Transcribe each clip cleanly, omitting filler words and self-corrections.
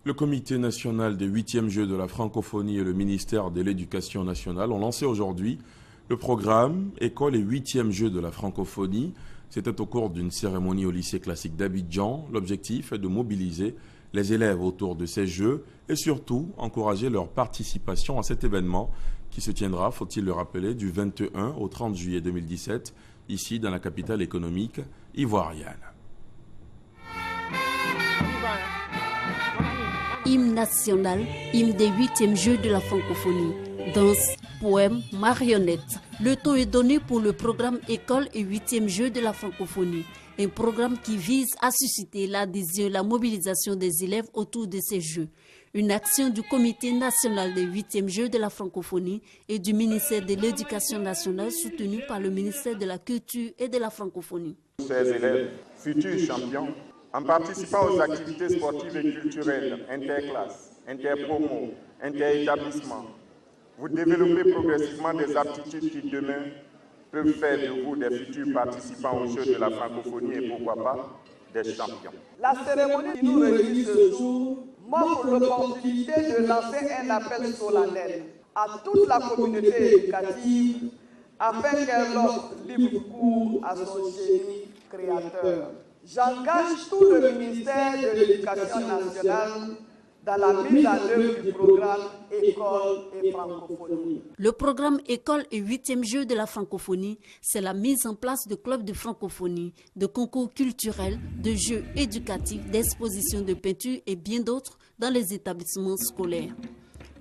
Le Comité national des 8e Jeux de la francophonie et le ministère de l'Éducation nationale ont lancé aujourd'hui le programme École et 8e Jeux de la francophonie. C'était au cours d'une cérémonie au lycée classique d'Abidjan. L'objectif est de mobiliser les élèves autour de ces jeux et surtout encourager leur participation à cet événement qui se tiendra, faut-il le rappeler, du 21 au 30 juillet 2017, ici dans la capitale économique ivoirienne. Hymne national, hymne des 8e Jeux de la francophonie, danse, poème, marionnette. Le ton est donné pour le programme École et 8e Jeux de la francophonie. Un programme qui vise à susciter l'adhésion et la mobilisation des élèves autour de ces jeux. Une action du Comité national des 8e Jeux de la francophonie et du ministère de l'Éducation nationale soutenue par le ministère de la Culture et de la francophonie. Ces élèves, futurs champions, en participant aux activités sportives et culturelles, interclasses, interpromos, interétablissements, vous développez progressivement des aptitudes qui demain peuvent faire de vous des futurs participants aux Jeux de la francophonie et pourquoi pas des champions. La cérémonie qui nous réunit ce jour m'offre l'opportunité de lancer un appel solennel à toute la communauté éducative afin qu'elle offre libre cours à son génie créateur. J'engage tout le ministère de l'Éducation nationale dans la mise en œuvre du programme École et francophonie. Le programme École et 8e Jeux de la francophonie, c'est la mise en place de clubs de francophonie, de concours culturels, de jeux éducatifs, d'expositions de peinture et bien d'autres dans les établissements scolaires.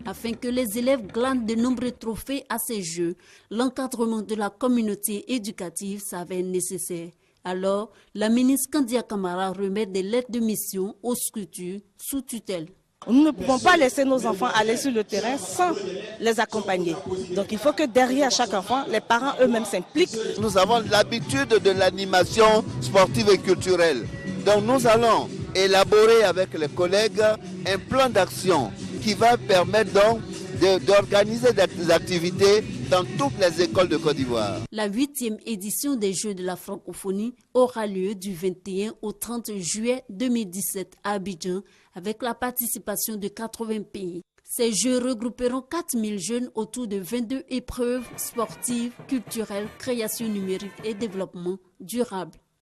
Afin que les élèves glanent de nombreux trophées à ces jeux, l'encadrement de la communauté éducative s'avère nécessaire. Alors, la ministre Kandia Camara remet des lettres de mission aux structures sous tutelle. Nous ne pouvons pas laisser nos enfants aller sur le terrain sans les accompagner. Donc il faut que derrière chaque enfant, les parents eux-mêmes s'impliquent. Nous avons l'habitude de l'animation sportive et culturelle. Donc nous allons élaborer avec les collègues un plan d'action qui va permettre donc d'organiser des activités dans toutes les écoles de Côte d'Ivoire. La 8e édition des Jeux de la francophonie aura lieu du 21 au 30 juillet 2017 à Abidjan avec la participation de 80 pays. Ces Jeux regrouperont 4000 jeunes autour de 22 épreuves sportives, culturelles, création numérique et développement durable.